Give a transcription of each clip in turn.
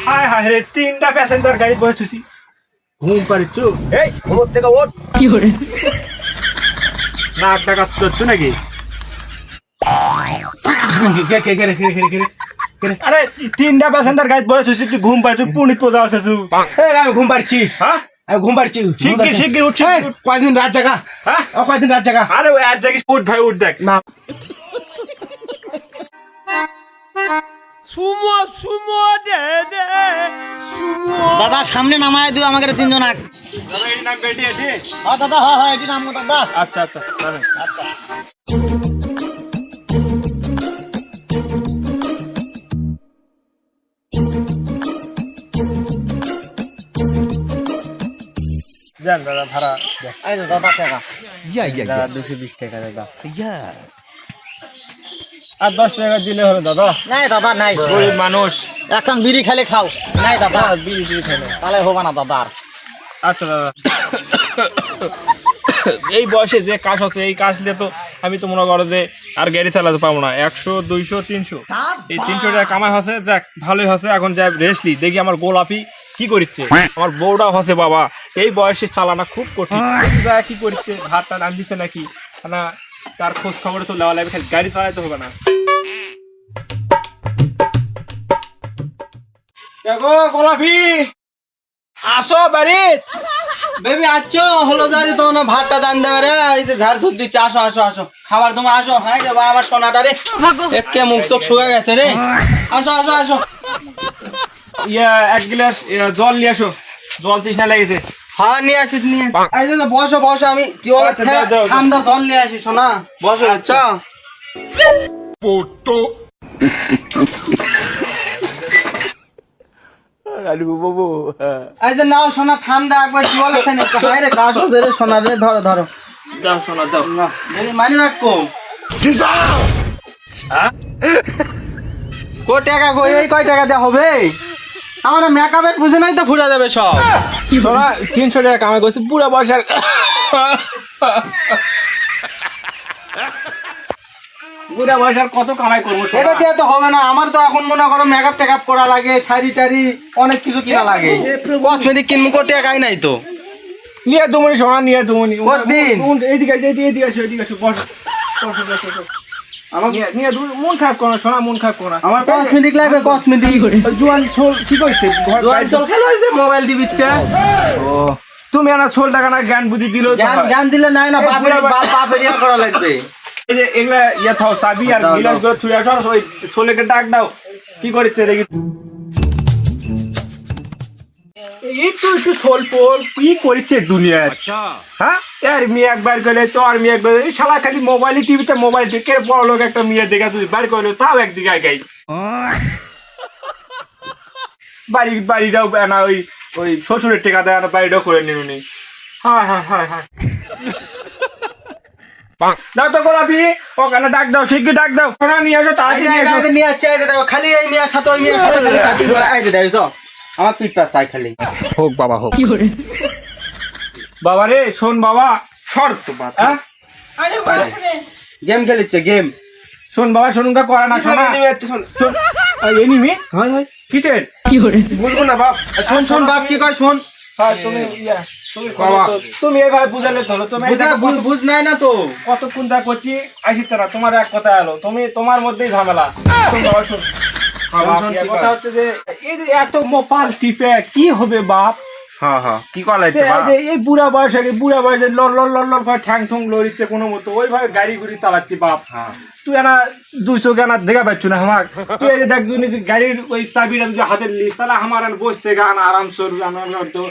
হায় হায় রে, 3টা প্যাসেঞ্জার গাড়ি বসেছি, ঘুম পাড়িচ্ছ? এই ঘুমোর থেকে ওঠ। নাক ডাকা করছো নাকি? আরে 3টা প্যাসেঞ্জার গাড়ি বসেছি, তুই ঘুম পাইছ? পুনিত পোজা আছে আমি ঘুম পাড়ছি। হ্যাঁ, আমি ঘুম পাড়ছি। শিগগির শিগগির উঠ। কয়দিন রাত জাগা? হ্যাঁ, কয়দিন রাত জাগা? আরে ওই এক জায়গায় উঠ ভাই, উঠ দেখ না দাদা সামনে নামায় দিও আমাকে 3 জন আগ। দাদা এই নাম বেটি আছে? হ্যাঁ দাদা, হ্যাঁ হ্যাঁ এটি নামো দাদা। আচ্ছা আচ্ছা দাদা। যান দাদা, ভাড়া দেখ। এই যে দাদা টাকা। দাদা 220 টাকা দাদা। আর 10 টাকা দিলে হলো দাদা। নাই দাদা নাই, গরিব মানুষ। একখান বিড়ি খেলে খাও। নাই দাদা বিড়ি টিড়ি খেলে। তাহলে হবে না দাদা আর। আচ্ছা দাদা, এই বয়সে যে কাজ হচ্ছে, এই কাজ দিয়ে তো আমি তো মনে করো যে আর গাড়ি চালাতে পারবো না। 100 200 300 এই 300 টাকা কামাই হচ্ছে, যাক ভালোই হচ্ছে। এখন যাই রেস্টলি দেখি আমার গোলাপি কি করছে, আমার বউটাও হচ্ছে বাবা। এই বয়সে চালানো খুব কঠিন। যা কি করছে, ভাতটা রান দিচ্ছে নাকি না, তার খোঁজ খবর তো নেওয়া লাগবে, খালি গাড়ি চালাতে হবে না। দেখো গোলাপি, আসো বাড়ি। বেবি আছো হলো যাই তো না, ভাতটা দান দেবে রে। এই যে ঝাড় সুদ দিচ্ছে, আসো আসো আসো খাবার তোমার আসো। হ্যাঁ যাবা আমার সোনাটা রে, একে মুখ চোখ শুকা গেছে রে। আসো আসো আসো। এক গ্লাস জল নিয়ে আসো, জল তৃষ্ণা লেগেছে। হ্যাঁ নিয়ে আসি নিয়ে। এই যে বসো বসো, আমি আচ্ছা, যাও, যাও। ঠান্ডা জল নিয়ে আসি সোনা। বসো আচ্ছা। বুঝছো। এই যে নাও সোনা, ঠান্ডা একবার জল এখানে। হাই রে কাশ হচ্ছে রে সোনা রে, ধরো ধরো। দাও শোনা দাও। না মানি রাখ কো হ্যাঁ? কো টাকা কই, এই কয় টাকা দেওয়া হবে? আমার মেকআপের বুঝে নাই তো ফুরা যাবে সব। শোনা 300 টাকা কামাই করছি পুরো বর্ষার। পুরো বর্ষার কত কামাই করবো শোনা? এটা দিয়ে তো হবে না। আমার তো এখন মনে করো মেকআপ টেকআপ করা লাগে, শাড়ি টাড়ি অনেক কিছু কিনা লাগে। কসমেটিক কিনবো, কো টাকাই নাই তো। নিয়ে দুমনি শোনা, নিয়ে দুমনি। কতদিন? এইদিকে আসো, এইদিকে আসো, এইদিকে আসো, বসো বসো বসো বসো। আমার নিয়ে মন খারাপ করো না শোনা, মন খারাপ করো না। আমার কসমেটিক লাগবে, কসমেটিক। জোয়ান ছোল কি করছে? জোয়ান চল খেলো হইছে, মোবাইল টিপিচ্ছে। ও তুমি না 16 টাকা না জ্ঞান বুদ্ধি দিলো। গান দিলে নাই না, বাপের ইয়া করা লাগবে। এই যে এগুলা ইয়া থাও, চাবি আর দাও, গিলাস গুলো ছুঁয়ে আসো, ওই ছোলেকে ডাক দাও। কি করছে দেখি? একটু একটু ছোল পোল কি করছে দুনিয়ার? হ্যাঁ, এর মেয়ে একবার গেলে চর মেয়ে একবার, এই শালা খালি মোবাইল টিভিতে মোবাইল টিকে বড় লোক একটা মেয়ে দেখা তুই বার করলো, তাও একদিকে আগাই। বাড়িটাও না, ওই ওই শ্বশুরের টেকা দেয় না, বাড়িটাও করে নিউনি। হ্যাঁ হ্যাঁ হ্যাঁ হ্যাঁ, দাও তো গোলাপি, ওখানে ডাক দাও, শিগগির ডাক দাও। ওখানে নিয়ে আসো, তাড়াতাড়ি নিয়ে আসো। নিয়ে আসছে, এই যে দেখো, খালি এই মেয়ের সাথে ওই মেয়ের সাথে খালি চাকরি করে। এই যে দেখো আমার পিঠ পা চাই খালি। হোক বাবা হোক। বাবা রে শোন বাবা, শর্ত হ্যাঁ, গেম খেলিচ্ছে গেম। শোন বাবা, শোনুকা করে না শোনা। শোন এনিমি কিসের? বুঝবো না বাপ। শোন শোন বাপ কি কয় শোন। তুমি এইভাবে বুঝালে ধরো, তুমি বুঝ নাই না তো। কতক্ষণ যা করছি আসিচ্ছে না, তোমার এক কথা এলো, তুমি তোমার মধ্যেই ঝামেলা। শোন বাবা শোন, কথা হচ্ছে যে এই যে এত মোপাল টিপে কি হবে বাপ? কি কলা এই বুড়া বয়সে লর লর লর লর করে ঠ্যাং ঠুং লড়িচ্ছে কোনো মতো, ওইভাবে গাড়ি গুড়ি চালাচ্ছি বাপ। তুই না 200 গানা দেখা পাচ্ছ না আমার? তুই এই দেখ, তুই গাড়ির ওই চাবিটা যদি হাতে নিস, তাহলে আমার বসতে গান আরাম করবি, আমার তো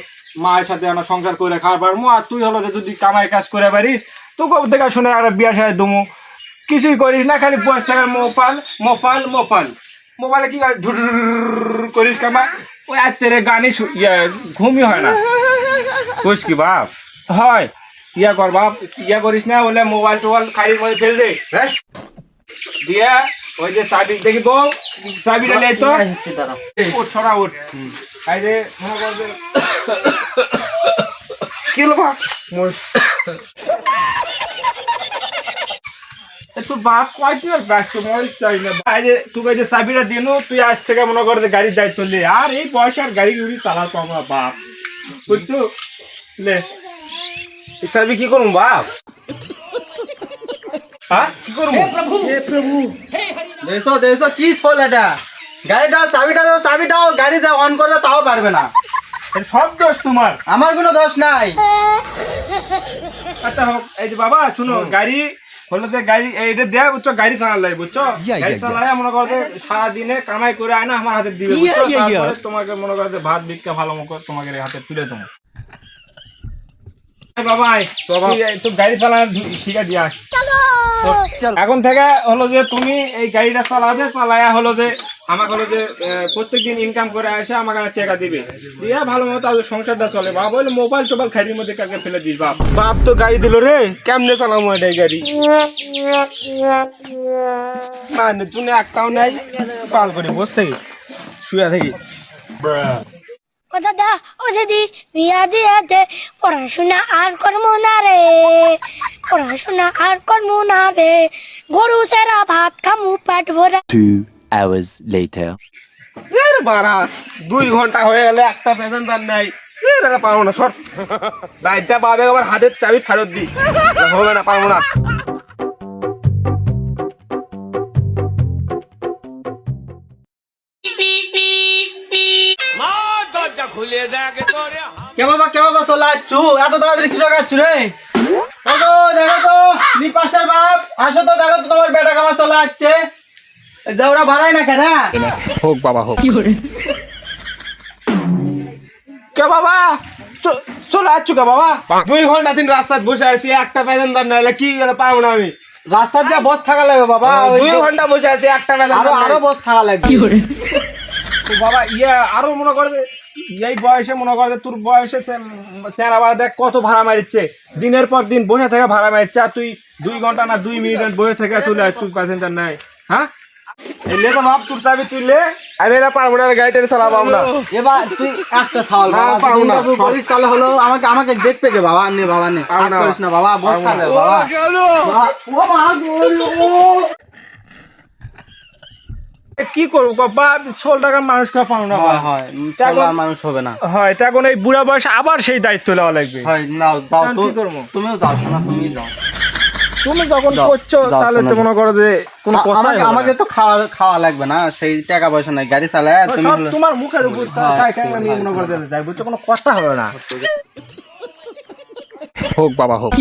মায়ের সাথে আমার সংসার করে খাওয়ার পারবো। আর তুই হলো যে যদি কামাই কাজ করে পারিস, তোকে দেখা শুনে আর বিয়া সাহেব দমু, কিছুই করিস না, খালি বয়স থাকার মোপাল মোপাল মোপাল। মোবাইলে কি করিস কামা, ওই আত্মের গানই ঘুমই হয় না। কইস কি বাপ? হয় ইয়া কর বাপ, ইয়া করিস না, বলে মোবাইল টোবাইল খাইর মধ্যে ফেল দে দিয়া। ওই যে চাবি দেখি বউ, চাবিটা নেই তো, উঠ ছড়া উঠ। খাইরে মনে কর যে কি হলো বাপ? তোর বাপ কয়দিন আর ব্যস্ত মরিস চাই না ভাই যে তোকে যে চাবিটা দিন তুই আজ থেকে মনে করে যে গাড়ির দায়িত্ব লে আর এই বয়সে আর গাড়ি গুড়ি চালাতো আমরা বাপ বুঝছো লে এই চাবি কি করবো বাপ? হ্যাঁ কি করবো? দেখছো দেখছো কি ছোল এটা, গাড়িটা চাবিটাও গাড়ি যা অন করবে তাও পারবে না। এর সব দোষ তোমার। আমার কোনো দোষ নাই। আচ্ছা হোক এই যে বাবা শুনো গাড়ি হলো যে গাড়ি এইটা দেয়া বুঝছো গাড়ি চালালাই বুঝছো গাড়ি চালাই মনে করো যে সারাদিনে কামাই করে আয় না আমার হাতে দিবে বুঝছো তারপরে তোমাকে মনে করো যে ভাত ভিক্ষা ভালো মতো তোমাকে হাতে তুলে দেবো। বাবা তো গাড়ি চালানো শিখা দিয়া এখন থেকে হলো যে তুমি এই গাড়িটা চালাবে চালায়া হলো যে আমাকে হলো যে প্রত্যেকদিন ইনকাম করে আসে আমাকে টাকা দিবে দিয়ে ভালো মতো তাদের সংসারটা চলে বাবা বলে মোবাইল টোবাইল খাইটির মধ্যে কাকে ফেলে দিস বাপ। বাপ তো গাড়ি দিল রে, কেমনে চালামো এটাই গাড়ি? মানে তুমি একটাও নাই, পাল করে বসে থাকি শুয়ে থাকি। ও দাদা ও দিদি বিয়া দিয়েছে পড়াশোনা আর করবো না রে, পড়াশোনা আর করবো না রে, গরু সেরা ভাত খামু পেট ভরা। 2 hours later. এর বাড়া 2 ঘন্টা হয়ে গেলে একটা প্যাসেঞ্জার নাই, এর পারবো না সর রাজ্যা পাবে আবার হাতের চাবি ফেরত দি, হবে না পারবো না। কে বাবা চলে আসছু এত তাড়াতাড়ি কি সকাচ্ছু রে? ওগো দেখো তো নিপাশের বাপ আসো তো, দেখো তো তোমার বেটা কামা চলে আসছে, যাওরা ভাড়াই না কেন? হোক বাবা হোক কে বাবা চলে আসছো কে বাবা? 2 ঘন্টা দিন রাস্তায় বসে আছি, একটা প্যাসেঞ্জার নাই, কি গেলে পারবো না আমি। রাস্তার যা বস থাকা লাগবে বাবা, 2 ঘন্টা বসে আছি, একটা আরো প্যাসেঞ্জার বস থাকা লাগবে। তো বাবা আরো মনে করে যে এই বয়সে মনে করে যে তোর বয়সে স্যার আবার দেখ কত ভাড়া মারিচ্ছে, দিনের পর দিন বসে থেকে ভাড়া মারিচ্ছে আর তুই 2 ঘন্টা না 2 মিনিট বসে থেকে চলে আসছিস প্যাসেঞ্জার নাই। হ্যাঁ এলে তো বাপ তোর চাবি তুললে আমি না পারবো না, গাড়িটা চালাবো আমরা। এবার তুই একটা সওয়াল না, বাবা, পারবো না। তুই করিস তাহলে হলো আমাকে দেখবে কে বাবা? নে বাবা নে, পারবো আর না। করিস না বাবা, বস পারবো না। থাকলে বাবা। ও মা গো, কি করবো বাবা 16 টাকার মানুষ খা পাও না হয় হয় সবার মানুষ হবে না। হয় এটা এখন এই বুড়া বয়সে আবার সেই দায়িত্ব নেওয়া লাগবে। হয় নাও যাও, আমি কি করবো? তুমিও যাও না, তুমি যাও। তুমি যখন যাও, করছো যাও, তাহলে তো শোনা মনে করো যে কোনো কথাই হবে আমাকে না। তো খাওয়া লাগবে না, সেই টাকা পয়সা নাই, গাড়ি চালায় তুমি সব হলো- তোমার মুখের উপর হ্যাঁ, তাই কেন আমি মনে করে দিতে যাই বুঝছো কোনো কথা হবে না। হোক বাবা হোক